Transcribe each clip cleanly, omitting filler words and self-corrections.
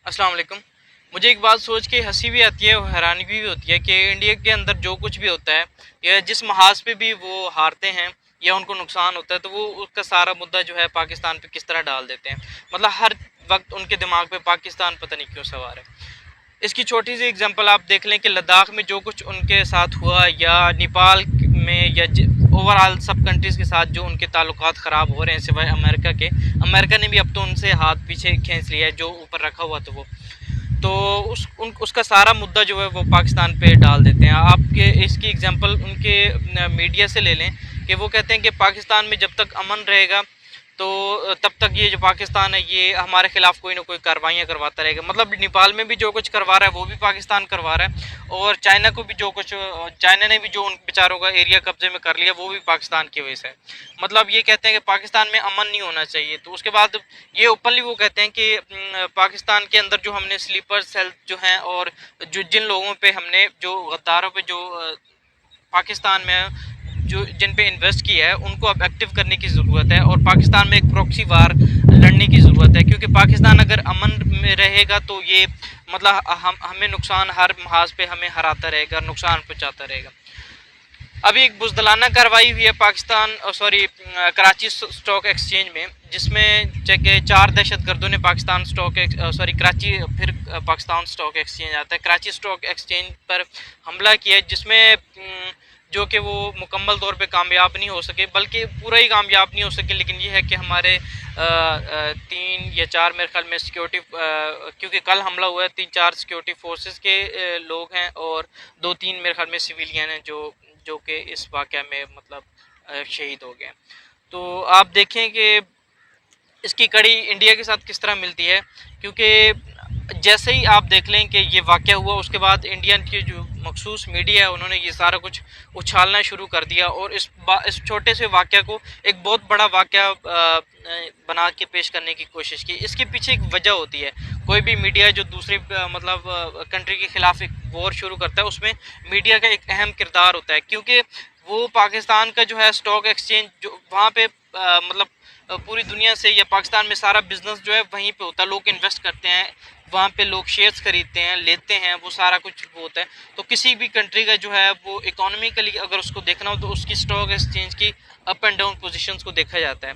अस्सलाम वालेकुम। मुझे एक बात सोच के हंसी भी आती है और हैरानी भी होती है कि इंडिया के अंदर जो कुछ भी होता है या जिस महाज पे भी वो हारते हैं या उनको नुकसान होता है तो वो उसका सारा मुद्दा जो है पाकिस्तान पे किस तरह डाल देते हैं। मतलब हर वक्त उनके दिमाग पे पाकिस्तान पता नहीं क्यों सवार है। इसकी छोटी सी एग्जांपल आप देख लें कि लद्दाख में जो कुछ उनके साथ हुआ या नेपाल में या ओवरऑल सब कंट्रीज़ के साथ जो उनके ताल्लुकात ख़राब हो रहे हैं सिवाय अमेरिका के। अमेरिका ने भी अब तो उनसे हाथ पीछे खींच लिया है, जो ऊपर रखा हुआ था वो तो उसका सारा मुद्दा जो है वो पाकिस्तान पे डाल देते हैं। आपके इसकी एग्जांपल उनके मीडिया से ले लें कि वो कहते हैं कि पाकिस्तान में जब तक अमन रहेगा तो तब तक ये जो पाकिस्तान है ये हमारे ख़िलाफ़ कोई ना कोई कार्रवाइयाँ करवाता रहेगा। मतलब नेपाल में भी जो कुछ करवा रहा है वो भी पाकिस्तान करवा रहा है और चाइना को भी जो कुछ चाइना ने भी जो उन बेचारों का एरिया कब्जे में कर लिया वो भी पाकिस्तान की वजह से है। मतलब ये कहते हैं कि पाकिस्तान में अमन नहीं होना चाहिए। तो उसके बाद ये ओपनली वो कहते हैं कि पाकिस्तान के अंदर जो हमने स्लीपर सेल जो हैं और जो जिन लोगों पे हमने जो गद्दारों पे जो पाकिस्तान में जो जिन पे इन्वेस्ट किया है उनको अब एक्टिव करने की ज़रूरत है और पाकिस्तान में एक प्रॉक्सी वार लड़ने की ज़रूरत है, क्योंकि पाकिस्तान अगर अमन में रहेगा तो ये मतलब हमें नुकसान हर महाज पे हमें हराता रहेगा, नुकसान पहुँचाता रहेगा। अभी एक बुज़दिलाना कार्रवाई हुई है Pakistan sorry Karachi stock exchange में, जिसमें के 4 दहशतगर्दों ने पाकिस्तान स्टॉक सॉरी कराची फिर पाकिस्तान स्टॉक एक्सचेंज आता है कराची स्टॉक एक्सचेंज पर हमला किया, जिसमें जो कि वो मुकम्मल तौर पे कामयाब नहीं हो सके, बल्कि पूरा ही कामयाब नहीं हो सके। लेकिन ये है कि हमारे 3 या 4 मेरे ख्याल में सिक्योरिटी क्योंकि कल हमला हुआ है 3-4 सिक्योरिटी फोर्सेस के लोग हैं और 2-3 मेरे ख्याल में सिविलियन हैं जो कि इस वाक़या में मतलब शहीद हो गए। तो आप देखें कि इसकी कड़ी इंडिया के साथ किस तरह मिलती है, क्योंकि जैसे ही आप देख लें कि ये वाक़या हुआ उसके बाद इंडियन की जो मखसूस मीडिया है उन्होंने ये सारा कुछ उछालना शुरू कर दिया और इस छोटे से वाक़या को एक बहुत बड़ा वाक़या बना के पेश करने की कोशिश की। इसके पीछे एक वजह होती है। कोई भी मीडिया जो दूसरी मतलब कंट्री के ख़िलाफ़ एक वॉर शुरू करता है उसमें मीडिया का एक अहम किरदार होता है, क्योंकि वो पाकिस्तान का जो है स्टॉक एक्सचेंज जो वहाँ पे मतलब पूरी दुनिया से या पाकिस्तान में सारा बिजनेस जो है वहीं पे होता है, लोग इन्वेस्ट करते हैं वहाँ पे, लोग शेयर्स खरीदते हैं लेते हैं, वो सारा कुछ होता है। तो किसी भी कंट्री का जो है वो इकोनॉमिकली अगर उसको देखना हो तो उसकी स्टॉक एक्सचेंज की अप एंड डाउन पोजीशंस को देखा जाता है।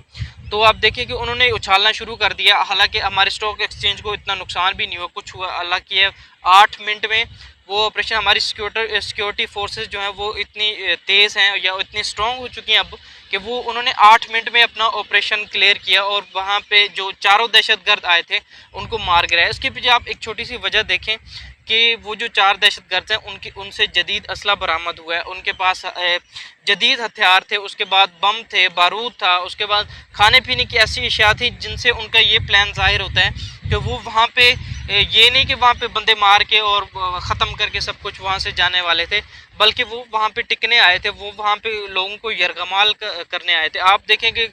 तो आप देखिए कि उन्होंने उछालना शुरू कर दिया, हालांकि हमारे स्टॉक एक्सचेंज को इतना नुकसान भी नहीं हुआ, कुछ हुआ अल्लाह की है। 8 मिनट में वो ऑपरेशन हमारी सिक्योरिटी फोर्सेस जो हैं वो इतनी तेज़ हैं या इतनी स्ट्रॉन्ग हो चुकी हैं अब कि वो उन्होंने 8 मिनट में अपना ऑपरेशन क्लियर किया और वहाँ पे जो चारों दहशतगर्द आए थे उनको मार गिराया। इसके पीछे आप एक छोटी सी वजह देखें कि वो जो 4 दहशतगर्द हैं उनसे जदीद असला बरामद हुआ है, उनके पास जदीद हथियार थे, उसके बाद बम थे, बारूद था, उसके बाद खाने पीने की ऐसी अशिया थी जिनसे उनका ये प्लान ज़ाहिर होता है कि वो वहाँ पे ये नहीं कि वहाँ पे बंदे मार के और ख़त्म करके सब कुछ वहाँ से जाने वाले थे, बल्कि वो वहाँ पे टिकने आए थे, वो वहाँ पे लोगों को यरगमाल करने आए थे। आप देखें कि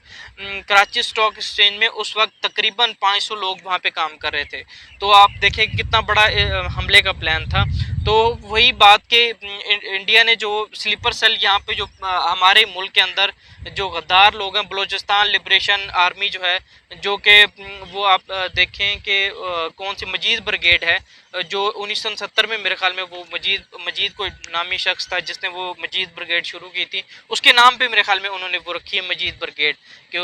कराची स्टॉक एक्सचेंज में उस वक्त तकरीबन 500 लोग वहाँ पे काम कर रहे थे। तो आप देखें कितना बड़ा हमले का प्लान था। तो वही बात कि इंडिया ने जो स्लीपर सेल यहाँ पे जो हमारे मुल्क के अंदर जो गद्दार लोग हैं, बलूचिस्तान लिबरेशन आर्मी जो है, जो कि वो आप देखें कि कौन सी मजीद ब्रिगेड है जो 1970 में मेरे ख्याल में वो मजीद कोई नामी शख्स था जिसने वो मजीद ब्रिगेड शुरू की थी, उसके नाम पे मेरे ख्याल में उन्होंने वो रखी है मजीद ब्रिगेड, कि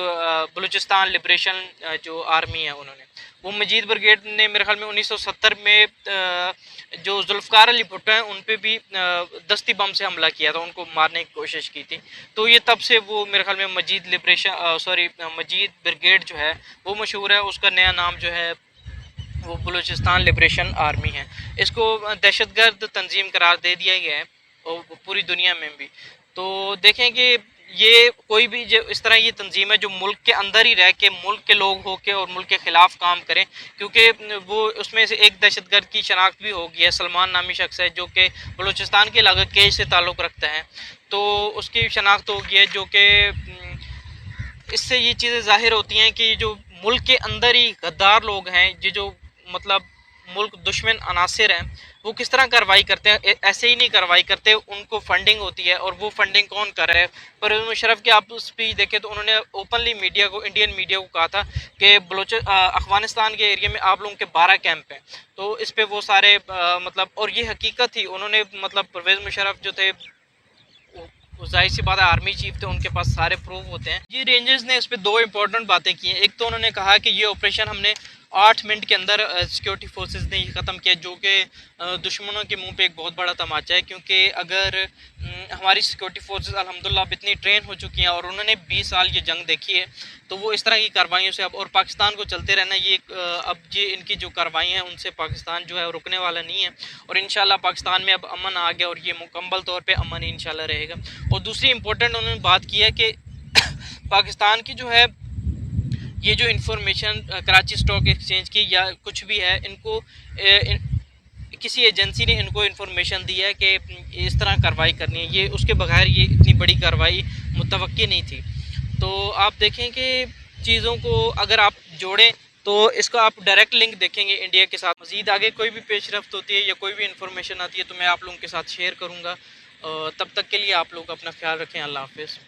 बलूचिस्तान लिबरेशन जो आर्मी है उन्होंने वो मजीद ब्रिगेड ने मेरे ख्याल में 1970 में जो जुल्फ़कार अली भुट्टो हैं उन पे भी दस्ती बम से हमला किया था, उनको मारने की कोशिश की थी। तो ये तब से वो मेरे ख्याल में मजीद लिबरेशन सॉरी मजीद ब्रिगेड जो है वो मशहूर है, उसका नया नाम जो है वो बलूचिस्तान लिबरेशन आर्मी है। इसको दहशतगर्द तंजीम करार दे दिया गया है और पूरी दुनिया में भी। तो देखें कि ये कोई भी जो इस तरह ये तंजीम है जो मुल्क के अंदर ही रह के मुल्क के लोग हो के और मुल्क के ख़िलाफ़ काम करें, क्योंकि वो उसमें से एक दहशतगर्द की शनाख्त भी हो गई है, सलमान नामी शख्स है जो कि बलूचिस्तान के इलाके केज से ताल्लुक़ रखता है, तो उसकी शनाख्त हो गई है। जो कि इससे ये चीज़ें ज़ाहिर होती हैं कि जो मुल्क के अंदर ही गद्दार लोग हैं, ये जो मतलब मुल्क दुश्मन अनासिर हैं वो किस तरह कार्रवाई करते हैं, ऐसे ही नहीं कार्रवाई करते, उनको फंडिंग होती है। और वो फंडिंग कौन कर रहा है? परवेज़ मुशर्रफ की आप स्पीच देखें तो उन्होंने ओपनली मीडिया को, इंडियन मीडिया को कहा था कि अफ़गानिस्तान के एरिया में आप लोगों के 12 कैंप हैं। तो इस पे वो सारे मतलब, और ये हकीकत थी, उन्होंने मतलब परवेज़ मुशर्रफ जो थे वो ज़ाहिर सी बात है आर्मी चीफ थे, उनके पास सारे प्रूफ होते हैं। ये रेंजर्स ने इस पे दो इंपॉर्टेंट बातें की हैं। एक तो उन्होंने कहा कि ये ऑपरेशन हमने 8 मिनट के अंदर सिक्योरिटी फोर्सेस ने ये ख़त्म किया, जो कि दुश्मनों के मुंह पे एक बहुत बड़ा तमाचा है। क्योंकि अगर हमारी सिक्योरिटी फोर्सेस अल्हम्दुलिल्लाह अब इतनी ट्रेन हो चुकी हैं और उन्होंने 20 साल ये जंग देखी है, तो वो इस तरह की कार्रवाइयों से अब और पाकिस्तान को चलते रहना, ये अब ये इनकी जो कार्रवाई हैं उनसे पाकिस्तान जो है रुकने वाला नहीं है। और इंशाल्लाह पाकिस्तान में अब अमन आ गया और ये मुकम्मल तौर पे अमन ही इंशाल्लाह रहेगा। और दूसरी इंपॉर्टेंट उन्होंने बात की है कि पाकिस्तान की जो है ये जो इंफॉर्मेशन कराची स्टॉक एक्सचेंज की या कुछ भी है, इनको किसी एजेंसी ने इनको इन्फॉर्मेशन दी है कि इस तरह कार्रवाई करनी है, ये उसके बगैर ये इतनी बड़ी कार्रवाई मुतवक्की नहीं थी। तो आप देखें कि चीज़ों को अगर आप जोड़ें तो इसका आप डायरेक्ट लिंक देखेंगे इंडिया के साथ। मज़ीद आगे कोई भी पेशरफ्त होती है या कोई भी इन्फॉर्मेशन आती है तो मैं आप लोगों के साथ शेयर करूँगा। तब तक के लिए आप लोग अपना ख्याल रखें। अल्लाह हाफ़िज़।